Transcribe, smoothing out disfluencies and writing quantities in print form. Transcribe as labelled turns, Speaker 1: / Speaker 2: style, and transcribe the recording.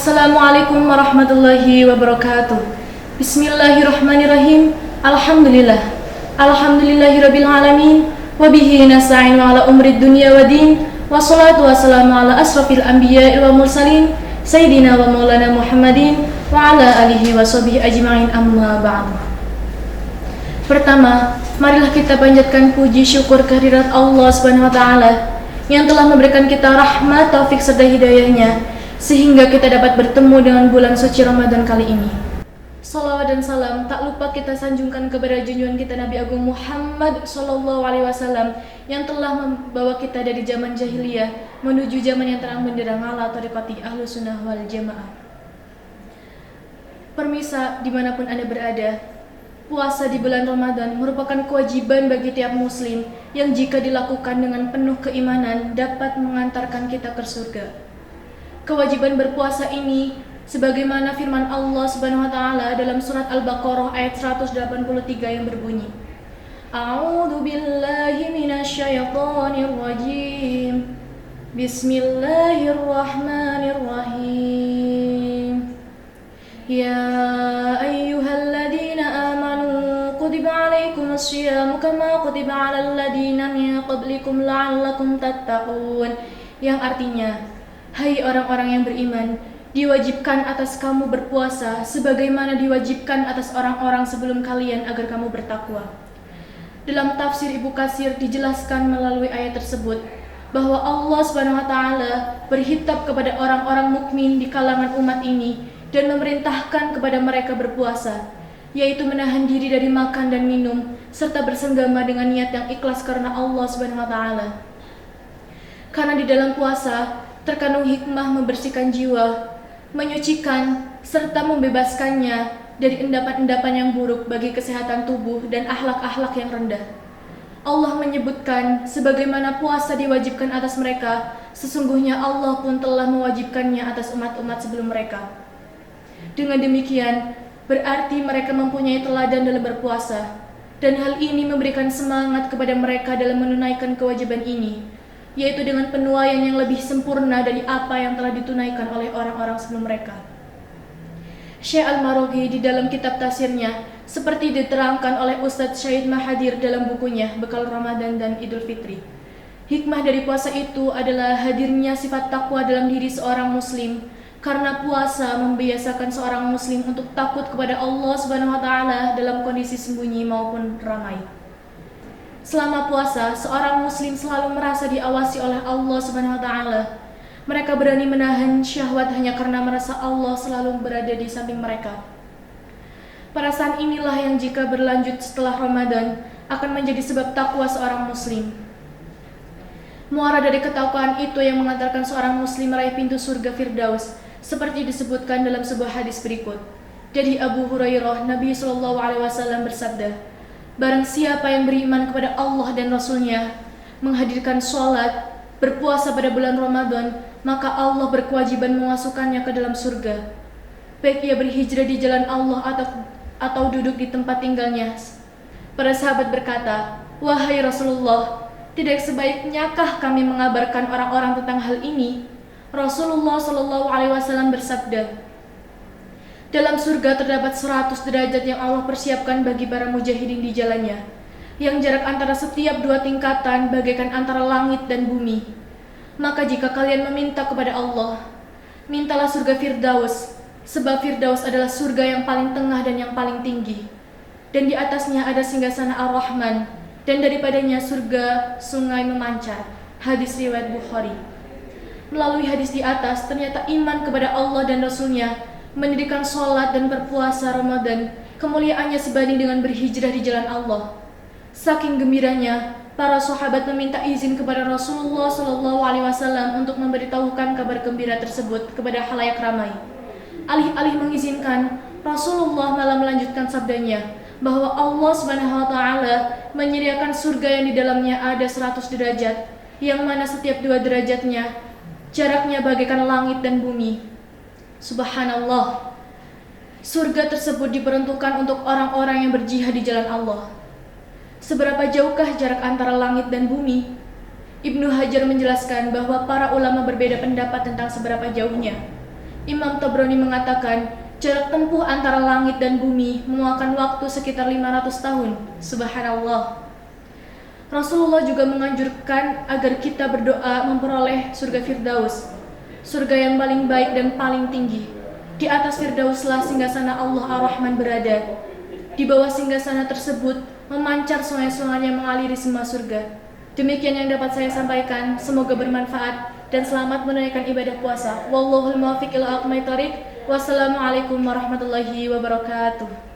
Speaker 1: Assalamualaikum warahmatullahi wabarakatuh. Bismillahirrahmanirrahim. Alhamdulillah. Alhamdulillahirabbil alamin. Wa bihi nasta'inu ala umrid dunya waddin. Wassalatu wassalamu ala asrofil anbiya'i wal mursalin sayyidina wa maulana Muhammadin wa ala alihi wa sahbihi ajma'in, amma ba'du. Pertama, marilah kita panjatkan puji syukur kehadirat Allah Subhanahu wa taala yang telah memberikan kita rahmat, taufik serta hidayahnya sehingga kita dapat bertemu dengan bulan suci Ramadan kali ini. Salawat dan salam tak lupa kita sanjungkan kepada junjungan kita Nabi Agung Muhammad Sallallahu Alaihi Wasallam yang telah membawa kita dari zaman jahiliyah menuju zaman yang terang benderang ala tariqati Ahlus Sunnah wal Jamaah. Permisa dimanapun Anda berada, puasa di bulan Ramadan merupakan kewajiban bagi tiap muslim yang jika dilakukan dengan penuh keimanan dapat mengantarkan kita ke surga. Kewajiban berpuasa ini sebagaimana firman Allah Subhanahu wa taala dalam surat Al-Baqarah ayat 183 yang berbunyi, A'udzu billahi minasyaitonir rajim. Bismillahirrahmanirrahim. Ya ayyuhalladzina amanu kutiba alaikumus syiyamu kama kutiba alal ladzina min qablikum la'allakum tattaqun. Yang artinya, hai orang-orang yang beriman, diwajibkan atas kamu berpuasa sebagaimana diwajibkan atas orang-orang sebelum kalian agar kamu bertakwa. Dalam tafsir Ibnu Katsir dijelaskan melalui ayat tersebut bahwa Allah Subhanahu wa taala berkhitab kepada orang-orang mukmin di kalangan umat ini dan memerintahkan kepada mereka berpuasa, yaitu menahan diri dari makan dan minum serta bersenggama dengan niat yang ikhlas karena Allah Subhanahu wa taala. Karena di dalam puasa terkandung hikmah membersihkan jiwa, menyucikan, serta membebaskannya dari endapan-endapan yang buruk bagi kesehatan tubuh dan akhlak-akhlak yang rendah. Allah menyebutkan sebagaimana puasa diwajibkan atas mereka, sesungguhnya Allah pun telah mewajibkannya atas umat-umat sebelum mereka. Dengan demikian, berarti mereka mempunyai teladan dalam berpuasa, dan hal ini memberikan semangat kepada mereka dalam menunaikan kewajiban ini, yaitu dengan penuaian yang lebih sempurna dari apa yang telah ditunaikan oleh orang-orang sebelum mereka. Syekh Al-Marughi di dalam kitab tafsirnya seperti diterangkan oleh Ustadz Syahid Mahadir dalam bukunya Bekal Ramadan dan Idul Fitri. Hikmah dari puasa itu adalah hadirnya sifat takwa dalam diri seorang muslim, karena puasa membiasakan seorang muslim untuk takut kepada Allah Subhanahu wa taala dalam kondisi sembunyi maupun ramai. Selama puasa, seorang muslim selalu merasa diawasi oleh Allah Subhanahu wa taala. Mereka berani menahan syahwat hanya karena merasa Allah selalu berada di samping mereka. Perasaan inilah yang jika berlanjut setelah Ramadan akan menjadi sebab takwa seorang muslim. Muara dari ketakwaan itu yang mengantarkan seorang muslim meraih pintu surga Firdaus, seperti disebutkan dalam sebuah hadis berikut. Dari Abu Hurairah, Nabi SAW bersabda, barang siapa yang beriman kepada Allah dan Rasul-Nya, menghadirkan sholat, berpuasa pada bulan Ramadan, maka Allah berkewajiban memasukkannya ke dalam surga. Baik ia berhijrah di jalan Allah atau duduk di tempat tinggalnya. Para sahabat berkata, wahai Rasulullah, tidak sebaiknyakah kami mengabarkan orang-orang tentang hal ini? Rasulullah SAW bersabda, dalam surga terdapat 100 derajat yang Allah persiapkan bagi para mujahidin di jalannya, yang jarak antara setiap dua tingkatan bagaikan antara langit dan bumi. Maka jika kalian meminta kepada Allah, mintalah surga Firdaus, sebab Firdaus adalah surga yang paling tengah dan yang paling tinggi. Dan di atasnya ada singgasana Ar-Rahman, dan daripadanya surga sungai memancar. Hadis riwayat Bukhari. Melalui hadis di atas, ternyata iman kepada Allah dan Rasul-Nya, mendirikan sholat dan berpuasa Ramadan, kemuliaannya sebanding dengan berhijrah di jalan Allah. Saking gembiranya, para sahabat meminta izin kepada Rasulullah SAW untuk memberitahukan kabar gembira tersebut kepada khalayak ramai. Alih-alih mengizinkan, Rasulullah malah melanjutkan sabdanya bahwa Allah Subhanahu wa taala menyediakan surga yang di dalamnya ada 100 derajat, yang mana setiap dua derajatnya jaraknya bagaikan langit dan bumi. Subhanallah, surga tersebut diperuntukkan untuk orang-orang yang berjihad di jalan Allah. Seberapa jauhkah jarak antara langit dan bumi? Ibnu Hajar menjelaskan bahwa para ulama berbeda pendapat tentang seberapa jauhnya. Imam Tabrani mengatakan, jarak tempuh antara langit dan bumi memakan waktu sekitar 500 tahun. Subhanallah. Rasulullah juga menganjurkan agar kita berdoa memperoleh surga Firdaus, surga yang paling baik dan paling tinggi. Di atas Firdauslah singgasana Allah Ar-Rahman berada. Di bawah singgasana tersebut memancar sungai-sungai yang mengaliri semua surga. Demikian yang dapat saya sampaikan, semoga bermanfaat dan selamat menunaikan ibadah puasa. Wallahul muwaffiq ila aqwamit thoriq. Wassalamualaikum warahmatullahi wabarakatuh.